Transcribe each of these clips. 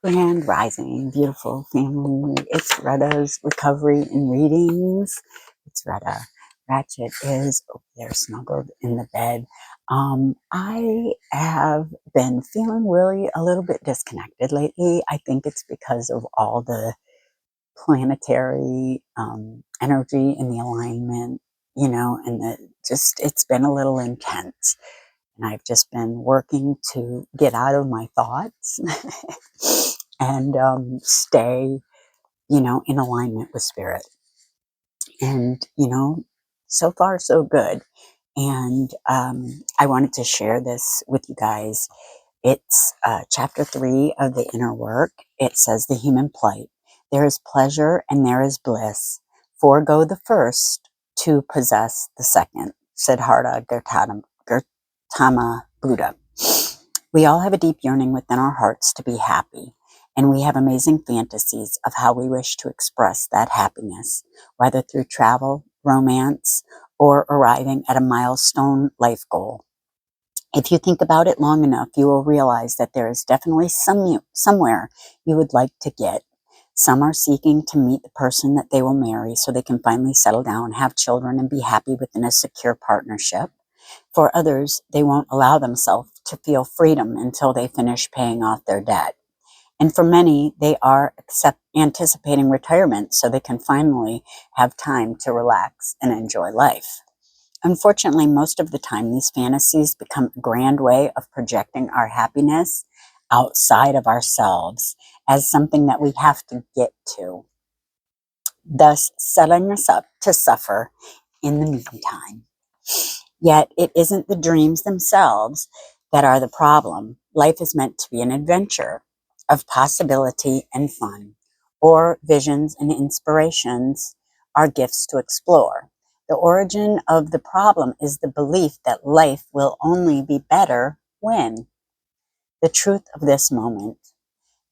Grand Rising, beautiful family. It's Retta's recovery and readings. It's Retta. Ratchet is over there snuggled in the bed. I have been feeling really a little bit disconnected lately. I think it's because of all the planetary energy and the alignment, and it's been a little intense. And I've just been working to get out of my thoughts and stay, in alignment with spirit. And, so far, so good. And I wanted to share this with you guys. It's chapter 3 of the inner work. It says the human plight. There is pleasure and there is bliss. Forego the first to possess the second. Siddhartha Gautama Buddha. We all have a deep yearning within our hearts to be happy, and we have amazing fantasies of how we wish to express that happiness, whether through travel, romance, or arriving at a milestone life goal. If you think about it long enough, you will realize that there is definitely somewhere you would like to get. Some are seeking to meet the person that they will marry so they can finally settle down, have children, and be happy within a secure partnership. For others, they won't allow themselves to feel freedom until they finish paying off their debt. And for many, they are anticipating retirement so they can finally have time to relax and enjoy life. Unfortunately, most of the time, these fantasies become a grand way of projecting our happiness outside of ourselves as something that we have to get to, thus setting us up to suffer in the meantime. Yet it isn't the dreams themselves that are the problem. Life is meant to be an adventure of possibility and fun, or visions and inspirations are gifts to explore. The origin of the problem is the belief that life will only be better when. The truth of this moment.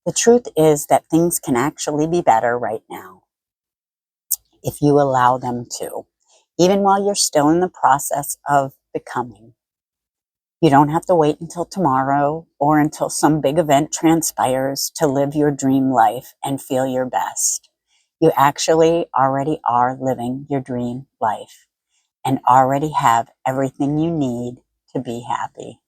The truth is that things can actually be better right now if you allow them to, even while you're still in the process of becoming. You don't have to wait until tomorrow or until some big event transpires to live your dream life and feel your best. You actually already are living your dream life and already have everything you need to be happy.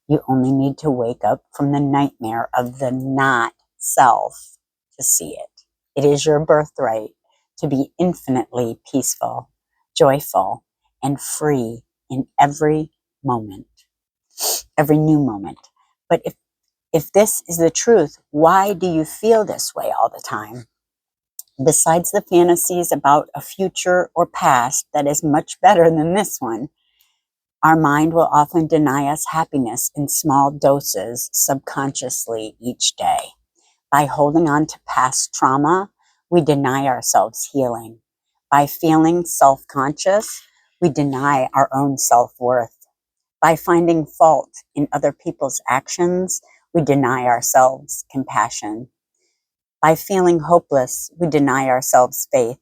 You only need to wake up from the nightmare of the not self to see it. It is your birthright to be infinitely peaceful, joyful, and free in every moment, every new moment. But if this is the truth, why do you feel this way all the time? Besides the fantasies about a future or past that is much better than this one, our mind will often deny us happiness in small doses subconsciously each day. By holding on to past trauma, we deny ourselves healing. By feeling self-conscious, we deny our own self-worth. By finding fault in other people's actions, we deny ourselves compassion. By feeling hopeless, we deny ourselves faith.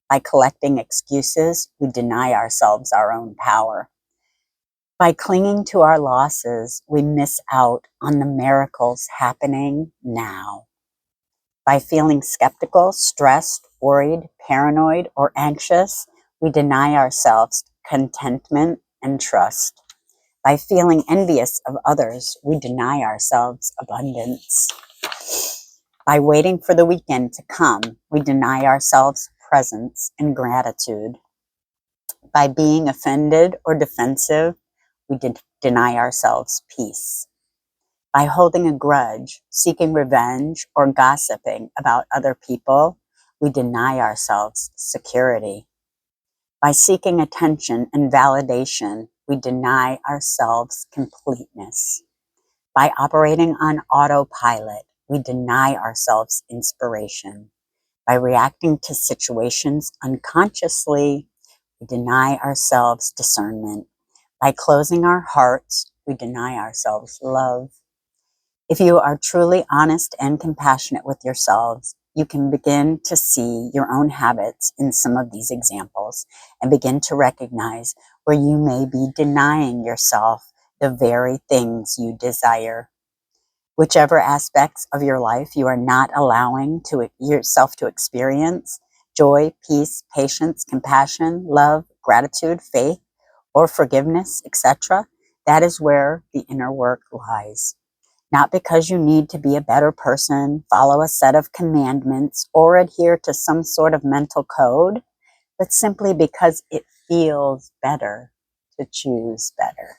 By collecting excuses, we deny ourselves our own power. By clinging to our losses, we miss out on the miracles happening now. By feeling skeptical, stressed, worried, paranoid, or anxious, we deny ourselves contentment and trust. By feeling envious of others, we deny ourselves abundance. By waiting for the weekend to come, we deny ourselves presence and gratitude. By being offended or defensive, we deny ourselves peace. By holding a grudge, seeking revenge, or gossiping about other people, we deny ourselves security. By seeking attention and validation, we deny ourselves completeness. By operating on autopilot, we deny ourselves inspiration. By reacting to situations unconsciously, we deny ourselves discernment. By closing our hearts, we deny ourselves love. If you are truly honest and compassionate with yourselves, you can begin to see your own habits in some of these examples and begin to recognize where you may be denying yourself the very things you desire. Whichever aspects of your life you are not allowing to yourself to experience joy, peace, patience, compassion, love, gratitude, faith, or forgiveness, etc., that is where the inner work lies. Not because you need to be a better person, follow a set of commandments, or adhere to some sort of mental code, but simply because it feels better to choose better.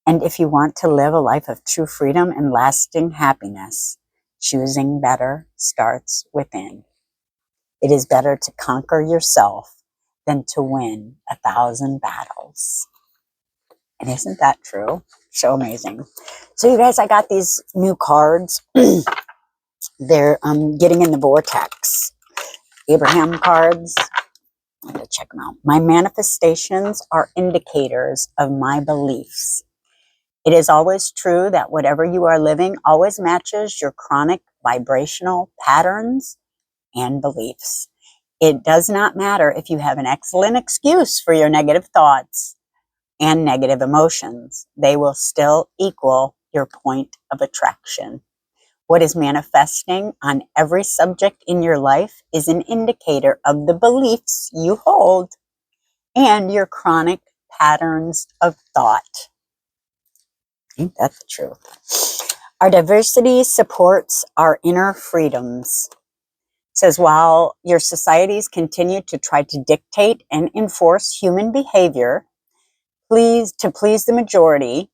And if you want to live a life of true freedom and lasting happiness, choosing better starts within. It is better to conquer yourself than to win 1,000 battles. And isn't that true? So amazing. So you guys, I got these new cards. They're getting in the Vortex. Abraham cards. I'm going to check them out. My manifestations are indicators of my beliefs. It is always true that whatever you are living always matches your chronic vibrational patterns and beliefs. It does not matter if you have an excellent excuse for your negative thoughts and negative emotions. They will still equal your point of attraction. What is manifesting on every subject in your life is an indicator of the beliefs you hold and your chronic patterns of thought. Ain't that the truth? Our diversity supports our inner freedoms. It says, while your societies continue to try to dictate and enforce human behavior, to please the majority,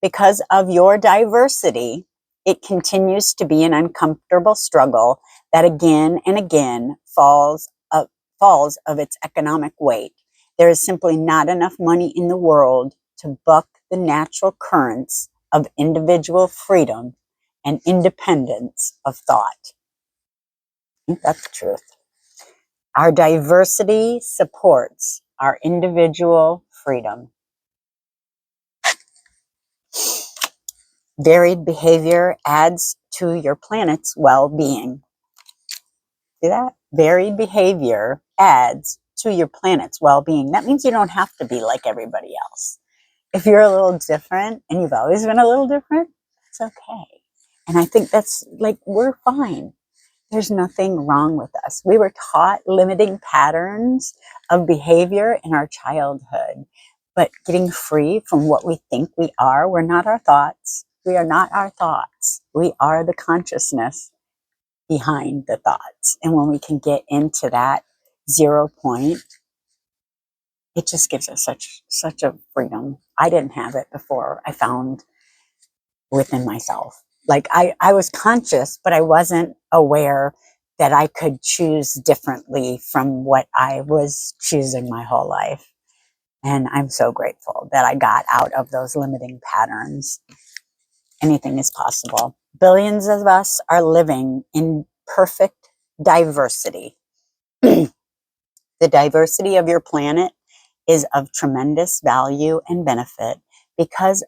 because of your diversity, it continues to be an uncomfortable struggle that again and again falls of its economic weight. There is simply not enough money in the world to buck the natural currents of individual freedom and independence of thought. I think that's the truth. Our diversity supports our individual freedom. Varied behavior adds to your planet's well-being. See that? Varied behavior adds to your planet's well-being. That means you don't have to be like everybody else. If you're a little different, and you've always been a little different, it's okay. And I think that's like, we're fine. There's nothing wrong with us. We were taught limiting patterns of behavior in our childhood, but getting free from what we think we are, we're not our thoughts. We are not our thoughts. We are the consciousness behind the thoughts. And when we can get into that 0 point, it just gives us such a freedom. I didn't have it before. I found within myself. Like I was conscious, but I wasn't aware that I could choose differently from what I was choosing my whole life. And I'm so grateful that I got out of those limiting patterns. Anything is possible. Billions of us are living in perfect diversity. The diversity of your planet is of tremendous value and benefit because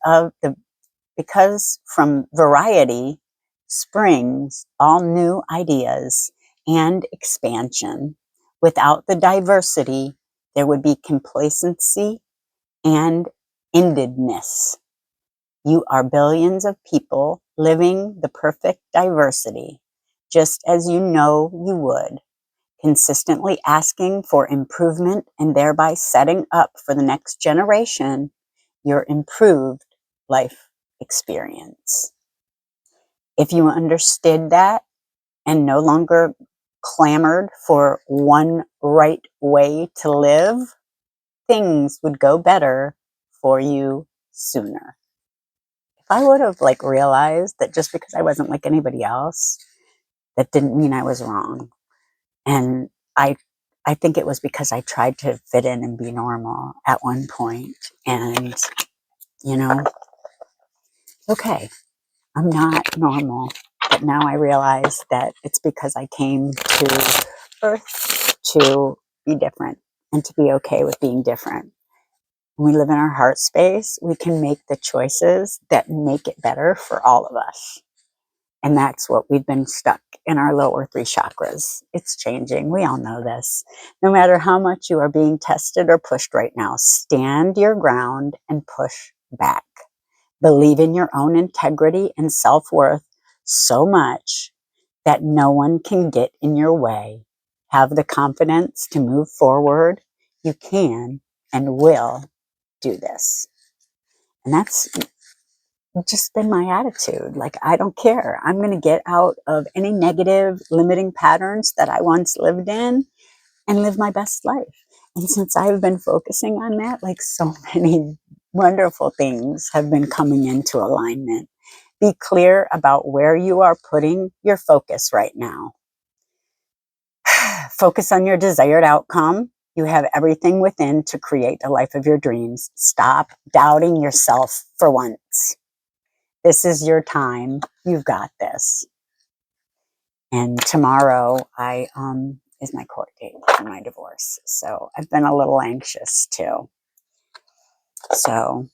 from variety springs all new ideas and expansion. Without the diversity, there would be complacency and endedness. You are billions of people living the perfect diversity, just as you know you would, consistently asking for improvement and thereby setting up for the next generation your improved life experience. If you understood that and no longer clamored for one right way to live, things would go better for you sooner. If I would have realized that just because I wasn't like anybody else, that didn't mean I was wrong. And I think it was because I tried to fit in and be normal at one point. And, okay, I'm not normal. But now I realize that it's because I came to Earth to be different and to be okay with being different. When we live in our heart space, we can make the choices that make it better for all of us. And that's what we've been stuck in our lower 3 chakras. It's changing. We all know this. No matter how much you are being tested or pushed right now, stand your ground and push back. Believe in your own integrity and self-worth so much that no one can get in your way. Have the confidence to move forward. You can and will do this. And that's just been my attitude. Like, I don't care. I'm going to get out of any negative, limiting patterns that I once lived in and live my best life. And since I've been focusing on that, like, so many wonderful things have been coming into alignment. Be clear about where you are putting your focus right now. Focus on your desired outcome. You have everything within to create the life of your dreams. Stop doubting yourself for once. This is your time. You've got this. And tomorrow is my court date for my divorce. So I've been a little anxious too. So,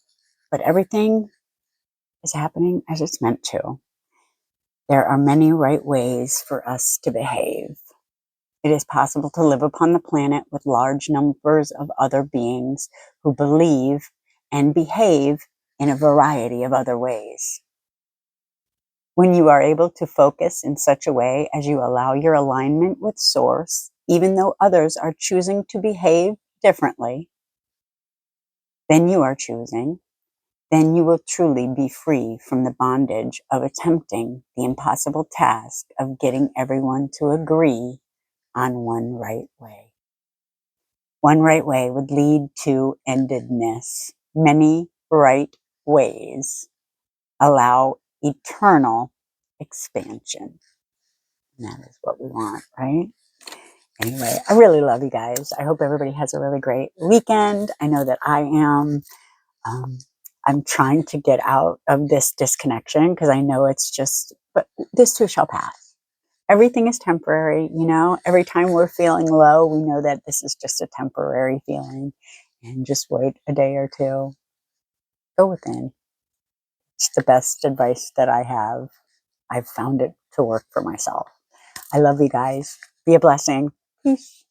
but everything is happening as it's meant to. There are many right ways for us to behave. It is possible to live upon the planet with large numbers of other beings who believe and behave in a variety of other ways. When you are able to focus in such a way as you allow your alignment with Source, even though others are choosing to behave differently than you are choosing, then you will truly be free from the bondage of attempting the impossible task of getting everyone to agree on one right way. One right way would lead to endedness. Many right ways allow eternal expansion. And that is what we want, right? Anyway, I really love you guys. I hope everybody has a really great weekend. I know that I am. I'm trying to get out of this disconnection because I know it's just, but this too shall pass. Everything is temporary, you know. Every time we're feeling low, we know that this is just a temporary feeling, and just wait a day or two. Go within. It's the best advice that I have. I've found it to work for myself. I love you guys. Be a blessing. Peace.